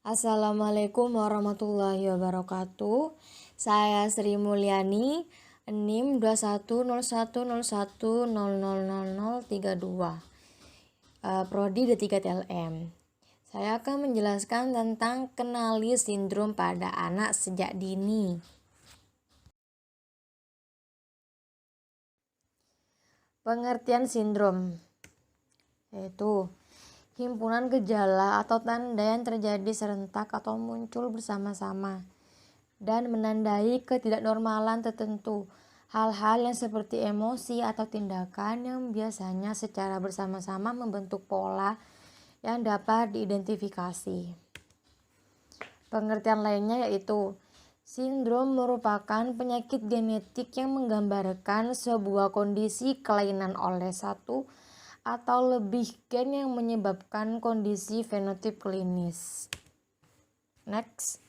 Assalamualaikum warahmatullahi wabarakatuh. Saya Sri Mulyani, NIM 210101000032, Prodi D3 TLM. Saya akan menjelaskan tentang kenali sindrom pada anak sejak dini. Pengertian sindrom yaitu himpunan gejala atau tanda yang terjadi serentak atau muncul bersama-sama dan menandai ketidaknormalan tertentu. Hal-hal yang seperti emosi atau tindakan yang biasanya secara bersama-sama membentuk pola yang dapat diidentifikasi. Pengertian lainnya yaitu sindrom merupakan penyakit genetik yang menggambarkan sebuah kondisi kelainan oleh satu atau lebih gen yang menyebabkan kondisi fenotip klinis. Next.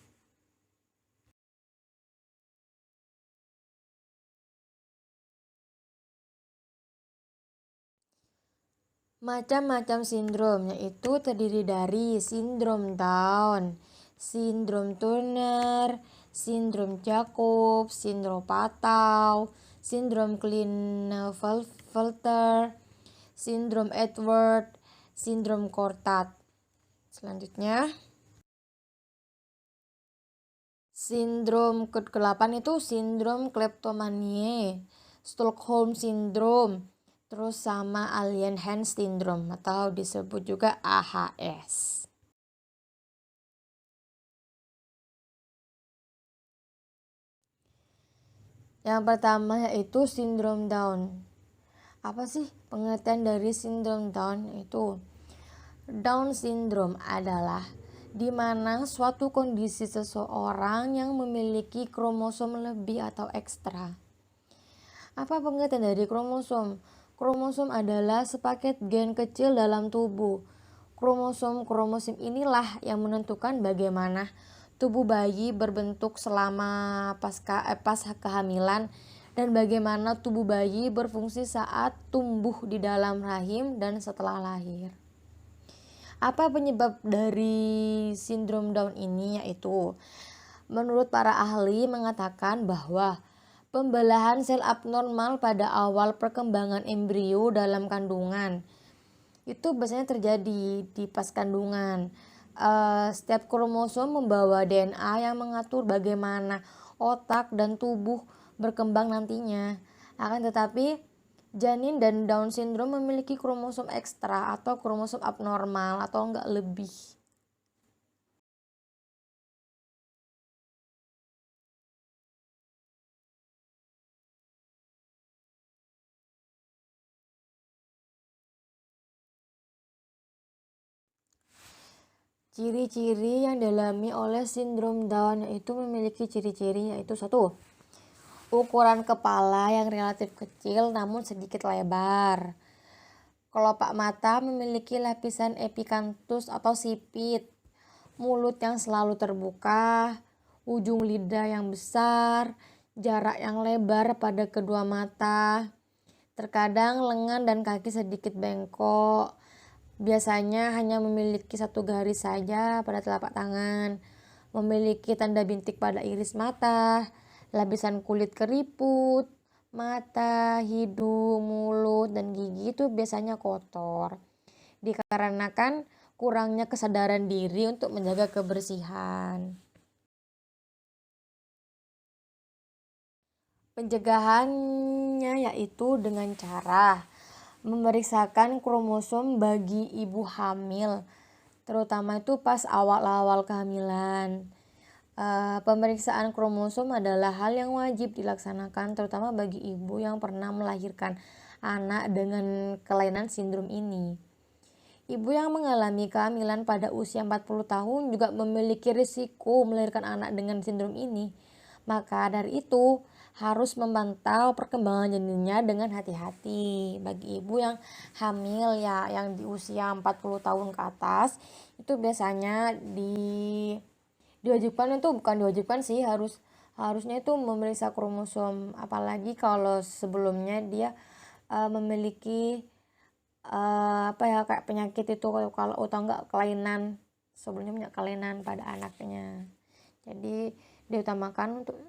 Macam-macam sindrom yaitu terdiri dari sindrom Down, sindrom Turner, sindrom Jacob, sindrom Patau, sindrom Klinefelter, sindrom Edward, sindrom Cortat. Selanjutnya, sindrom ke-8 itu sindrom kleptomania, Stockholm syndrome, terus sama Alien Hand syndrome atau disebut juga AHS. Yang pertama yaitu sindrom Down. Apa sih pengertian dari sindrom Down itu? Down syndrome adalah di mana suatu kondisi seseorang yang memiliki kromosom lebih atau ekstra. Apa pengertian dari kromosom? Kromosom adalah sepaket gen kecil dalam tubuh. Kromosom inilah yang menentukan bagaimana tubuh bayi berbentuk selama pasca kehamilan dan bagaimana tubuh bayi berfungsi saat tumbuh di dalam rahim dan setelah lahir. Apa penyebab dari sindrom Down ini? Yaitu menurut para ahli mengatakan bahwa pembelahan sel abnormal pada awal perkembangan embrio dalam kandungan itu biasanya terjadi di pas kandungan. Setiap kromosom membawa DNA yang mengatur bagaimana otak dan tubuh berkembang nantinya. Akan tetapi janin dan Down syndrome memiliki kromosom ekstra atau kromosom abnormal atau enggak lebih. Ciri-ciri yang dialami oleh sindrom Down yaitu memiliki ciri-ciri yaitu 1. Ukuran kepala yang relatif kecil namun sedikit lebar. Kelopak mata memiliki lapisan epikanthus atau sipit. Mulut yang selalu terbuka, ujung lidah yang besar, jarak yang lebar pada kedua mata. Terkadang lengan dan kaki sedikit bengkok. Biasanya hanya memiliki satu garis saja pada telapak tangan. Memiliki tanda bintik pada iris mata, lapisan kulit keriput, mata, hidung, mulut, dan gigi itu biasanya kotor. Dikarenakan kurangnya kesadaran diri untuk menjaga kebersihan. Pencegahannya yaitu dengan cara memeriksakan kromosom bagi ibu hamil, terutama itu pas awal-awal kehamilan. Pemeriksaan kromosom adalah hal yang wajib dilaksanakan terutama bagi ibu yang pernah melahirkan anak dengan kelainan sindrom ini. Ibu yang mengalami kehamilan pada usia 40 tahun juga memiliki risiko melahirkan anak dengan sindrom ini. Maka dari itu harus memantau perkembangan janinnya dengan hati-hati. Bagi ibu yang hamil yang di usia 40 tahun ke atas itu biasanya diwajibkan, itu bukan diwajibkan sih, harusnya itu memeriksa kromosom, apalagi kalau sebelumnya dia memiliki kayak penyakit itu, kalau atau enggak kelainan sebelumnya punya kelainan pada anaknya. Jadi diutamakan untuk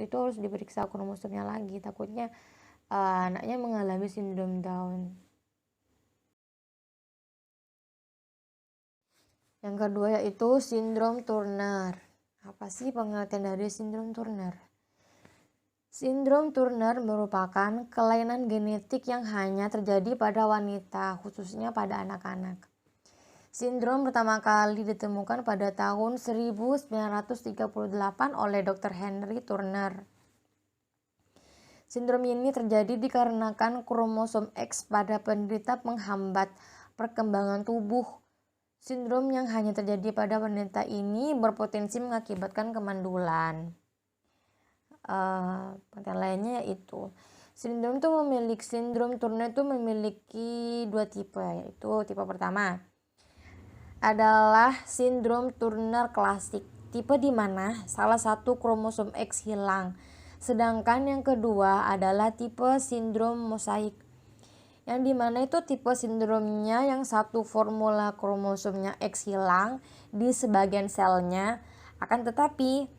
itu harus diperiksa kromosomnya lagi, takutnya anaknya mengalami sindrom Down. Yang kedua yaitu sindrom Turner. Apa sih pengertian dari sindrom Turner? Sindrom Turner merupakan kelainan genetik yang hanya terjadi pada wanita, khususnya pada anak-anak. Sindrom pertama kali ditemukan pada tahun 1938 oleh Dr. Henry Turner. Sindrom ini terjadi dikarenakan kromosom X pada penderita menghambat perkembangan tubuh. Sindrom yang hanya terjadi pada wanita ini berpotensi mengakibatkan kemandulan. Pengertian lainnya yaitu sindrom Turner itu memiliki dua tipe, yaitu tipe pertama adalah sindrom Turner klasik, tipe di mana salah satu kromosom X hilang. Sedangkan yang kedua adalah tipe sindrom mosaik, yang dimana itu tipe sindromnya yang satu formula kromosomnya X hilang di sebagian selnya, akan tetapi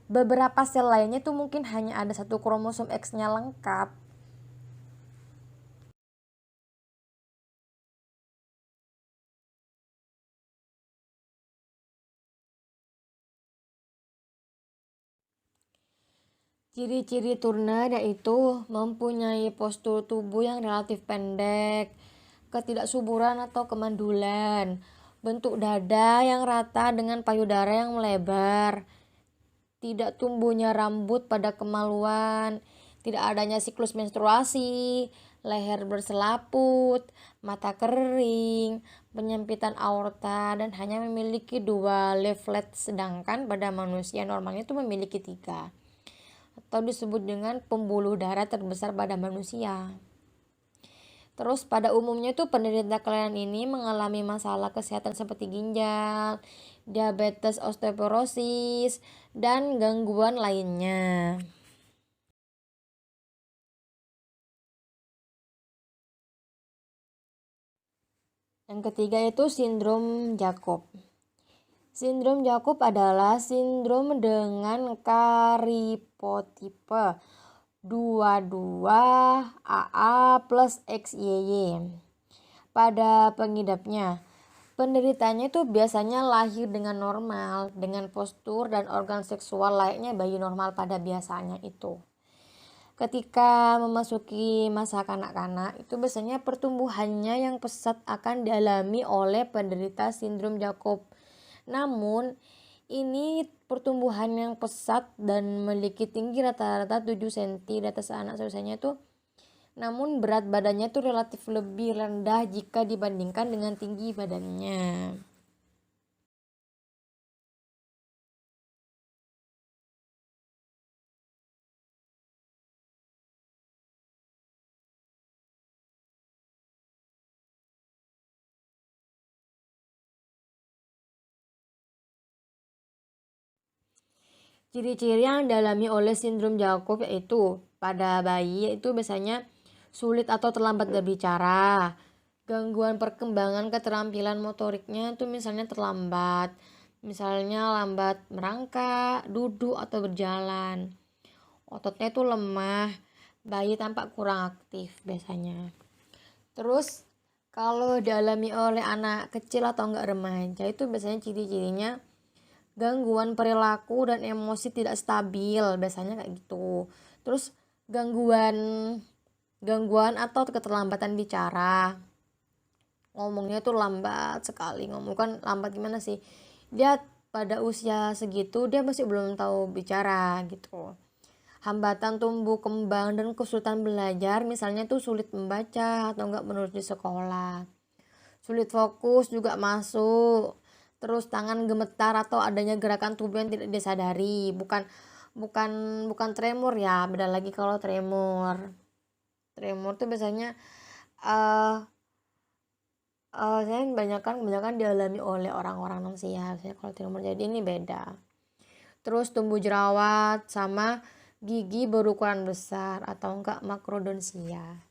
beberapa sel lainnya itu mungkin hanya ada satu kromosom X-nya lengkap. Ciri-ciri Turner yaitu mempunyai postur tubuh yang relatif pendek, ketidaksuburan atau kemandulan, bentuk dada yang rata dengan payudara yang melebar, tidak tumbuhnya rambut pada kemaluan, tidak adanya siklus menstruasi, leher berselaput, mata kering, penyempitan aorta, dan hanya memiliki 2 leaflet, sedangkan pada manusia normalnya itu memiliki 3, atau disebut dengan pembuluh darah terbesar pada manusia. Terus pada umumnya tuh penderita kelainan ini mengalami masalah kesehatan seperti ginjal, diabetes, osteoporosis, dan gangguan lainnya. Yang ketiga itu sindrom Jacob. Sindrom Jacob adalah sindrom dengan karipotipe 22AA plus XYY. Pada pengidapnya, penderitanya itu biasanya lahir dengan normal, dengan postur dan organ seksual layaknya bayi normal pada biasanya itu. Ketika memasuki masa kanak-kanak, itu biasanya pertumbuhannya yang pesat akan dialami oleh penderita sindrom Jacob. Namun, ini pertumbuhan yang pesat dan memiliki tinggi rata-rata 7 cm di atas anak seusianya itu, namun berat badannya itu relatif lebih rendah jika dibandingkan dengan tinggi badannya. Ciri-ciri yang dialami oleh sindrom Jacob yaitu pada bayi itu biasanya sulit atau terlambat berbicara, gangguan perkembangan keterampilan motoriknya itu misalnya terlambat, misalnya lambat merangkak, duduk atau berjalan, ototnya itu lemah, bayi tampak kurang aktif biasanya. Terus kalau dialami oleh anak kecil atau enggak remaja itu biasanya ciri-cirinya gangguan perilaku dan emosi tidak stabil, biasanya kayak gitu. Terus gangguan atau keterlambatan bicara, ngomongnya tuh lambat sekali. Ngomong kan lambat gimana sih, dia pada usia segitu dia masih belum tahu bicara gitu. Hambatan tumbuh kembang dan kesulitan belajar, misalnya tuh sulit membaca atau enggak menulis di sekolah, sulit fokus juga masuk. Terus tangan gemetar atau adanya gerakan tubuh yang tidak disadari, bukan tremor ya, beda lagi kalau tremor tuh biasanya saya kebanyakan dialami oleh orang-orang lansia. Saya kalau tremor jadi ini beda. Terus tumbuh jerawat sama gigi berukuran besar atau enggak makrodonsia.